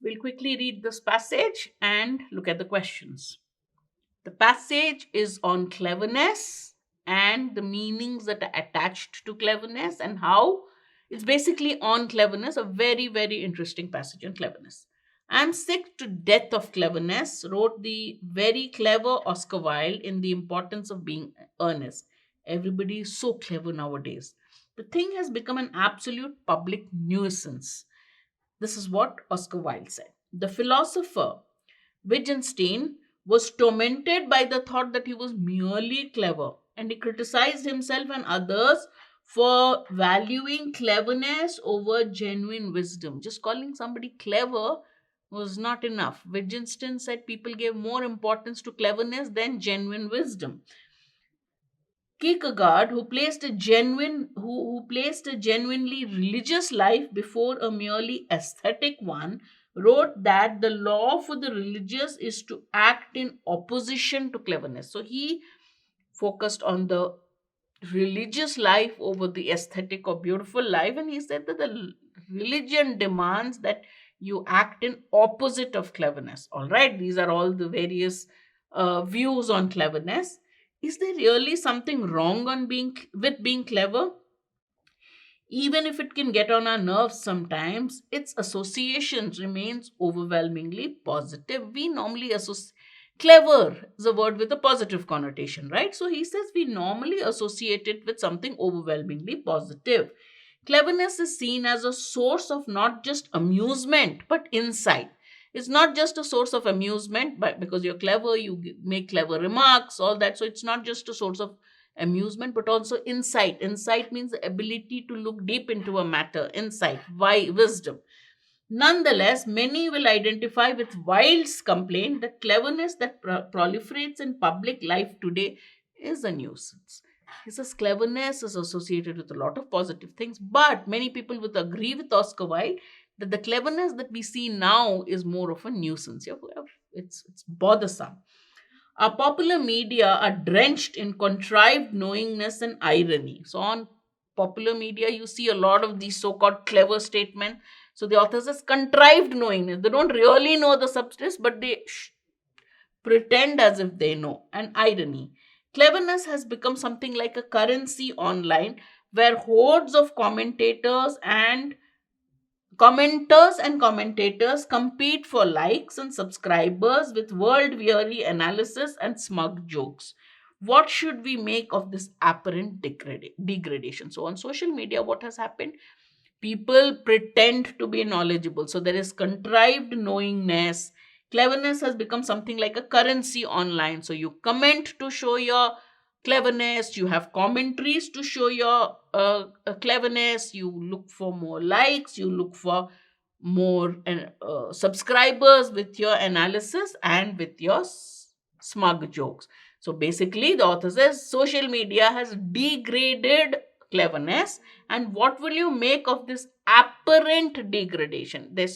We'll quickly read this passage and look at the questions. The passage is on cleverness and the meanings that are attached to cleverness and how it's basically on cleverness, a very, very interesting passage on cleverness. I'm sick to death of cleverness, wrote the very clever Oscar Wilde in The Importance of Being Earnest. Everybody is so clever nowadays. The thing has become an absolute public nuisance. This is what Oscar Wilde said. The philosopher Wittgenstein was tormented by the thought that he was merely clever, and he criticized himself and others for valuing cleverness over genuine wisdom. Just calling somebody clever was not enough. Wittgenstein said people gave more importance to cleverness than genuine wisdom. Kierkegaard, who placed a genuinely religious life before a merely aesthetic one, wrote that the law for the religious is to act in opposition to cleverness. So he focused on the religious life over the aesthetic or beautiful life, and he said that the religion demands that you act in opposite of cleverness. All right, these are all the various views on cleverness. Is there really something wrong on being clever? Even if it can get on our nerves sometimes, its associations remains overwhelmingly positive. We normally associate clever is a word with a positive connotation, right? So he says we normally associate it with something overwhelmingly positive. Cleverness is seen as a source of not just amusement but insight. It's not just a source of amusement, but because you're clever, make clever remarks, all that. So it's not just a source of amusement, but also insight. Insight means the ability to look deep into a matter. Insight, why, wisdom. Nonetheless, many will identify with Wilde's complaint that cleverness that proliferates in public life today is a nuisance. He says cleverness is associated with a lot of positive things, but many people would agree with Oscar Wilde that the cleverness that we see now is more of a nuisance. It's bothersome. Our popular media are drenched in contrived knowingness and irony. So, on popular media, you see a lot of these so called clever statements. So, the author says contrived knowingness. They don't really know the substance, but they pretend as if they know. And irony. Cleverness has become something like a currency online where hordes of commenters and commentators compete for likes and subscribers with world weary analysis and smug jokes. What should we make of this apparent degradation? So, on social media, what has happened? People pretend to be knowledgeable. So, there is contrived knowingness. Cleverness has become something like a currency online. So, you comment to show your cleverness, you have commentaries to show your cleverness, you look for more likes, you look for more subscribers with your analysis and with your smug jokes. So basically the author says social media has degraded cleverness, and what will you make of this apparent degradation? There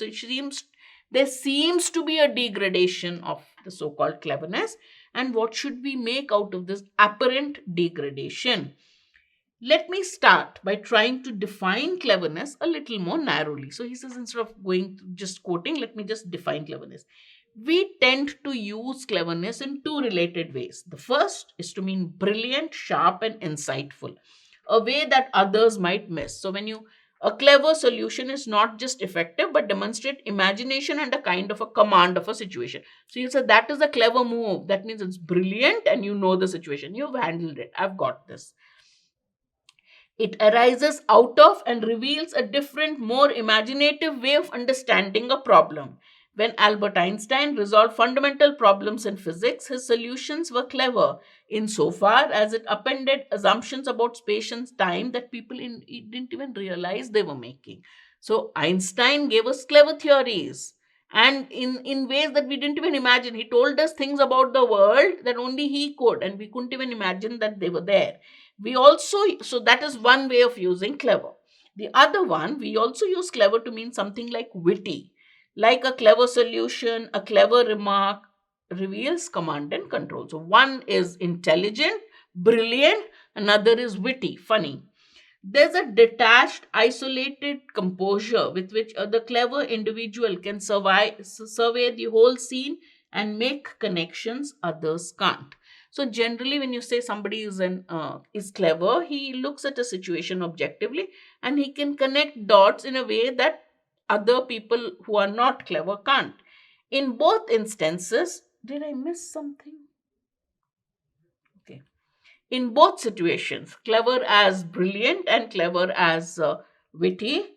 seems to be a degradation of the so-called cleverness, and what should we make out of this apparent degradation? Let me start by trying to define cleverness a little more narrowly. So he says, instead of going just quoting, let me just define cleverness. We tend to use cleverness in two related ways. The first is to mean brilliant, sharp, and insightful, a way that others might miss. So when you a clever solution is not just effective but demonstrate imagination and a kind of a command of a situation. So you say that is a clever move. That means it's brilliant and you know the situation. You've handled it. I've got this. It arises out of and reveals a different, more imaginative way of understanding a problem. When Albert Einstein resolved fundamental problems in physics, his solutions were clever insofar as it appended assumptions about space and time that people didn't even realize they were making. So Einstein gave us clever theories, and in ways that we didn't even imagine. He told us things about the world that only he could, and we couldn't even imagine that they were there. So that is one way of using clever. The other one, we also use clever to mean something like witty, like a clever solution, a clever remark reveals command and control. So one is intelligent, brilliant, another is witty, funny. There's a detached, isolated composure with which the clever individual can survey the whole scene and make connections others can't. So generally, when you say somebody is clever, he looks at a situation objectively and he can connect dots in a way that other people who are not clever can't. In both instances, did I miss something? Okay. In both situations, clever as brilliant and clever as witty,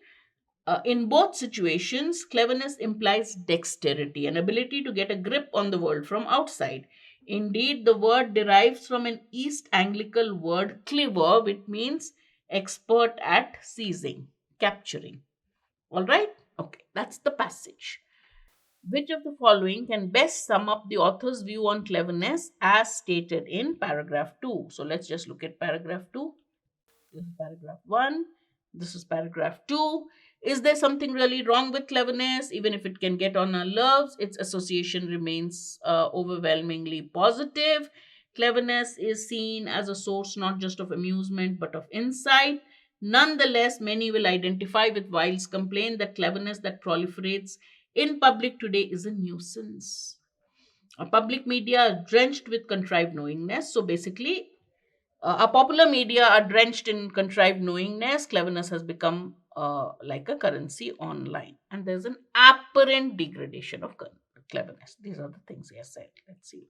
in both situations, cleverness implies dexterity, an ability to get a grip on the world from outside. Indeed, the word derives from an East Anglican word clever, which means expert at seizing, capturing. All right? Okay, that's the passage. Which of the following can best sum up the author's view on cleverness as stated in paragraph 2? So let's just look at paragraph 2. This is paragraph 1. This is paragraph 2. Is there something really wrong with cleverness? Even if it can get on our nerves, its association remains overwhelmingly positive. Cleverness is seen as a source not just of amusement but of insight. Nonetheless, many will identify with Wilde's complaint that cleverness that proliferates in public today is a nuisance. A public media are drenched with contrived knowingness. So basically, our popular media are drenched in contrived knowingness. Cleverness has become like a currency online. And there's an apparent degradation of cleverness. These are the things he has said. Let's see.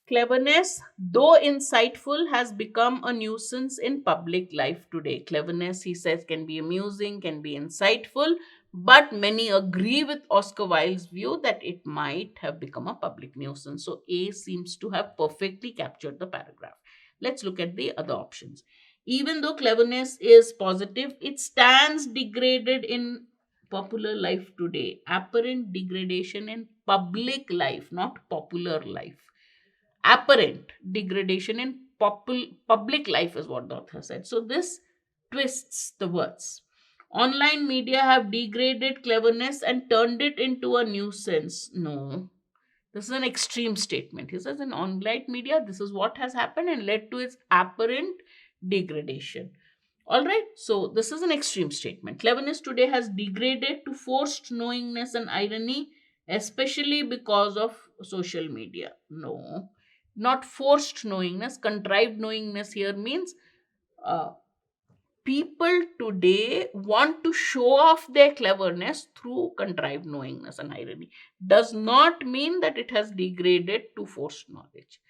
Cleverness, though insightful, has become a nuisance in public life today. Cleverness, he says, can be amusing, can be insightful, but many agree with Oscar Wilde's view that it might have become a public nuisance. So, A seems to have perfectly captured the paragraph. Let's look at the other options. Even though cleverness is positive, it stands degraded in popular life today. Apparent degradation in public life, not popular life. Apparent degradation in public life is what the author said. So this twists the words. Online media have degraded cleverness and turned it into a nuisance. No, this is an extreme statement. He says in online media, this is what has happened and led to its apparent degradation. All right, so this is an extreme statement. Cleverness today has degraded to forced knowingness and irony, especially because of social media. No, not forced knowingness. Contrived knowingness here means uh, people today want to show off their cleverness through contrived knowingness and irony. Does not mean that it has degraded to forced knowledge.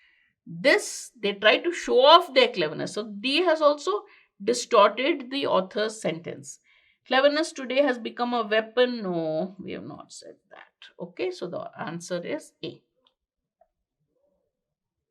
This, they try to show off their cleverness. So D has also distorted the author's sentence. Cleverness today has become a weapon. No, we have not said that. Okay, so the answer is A.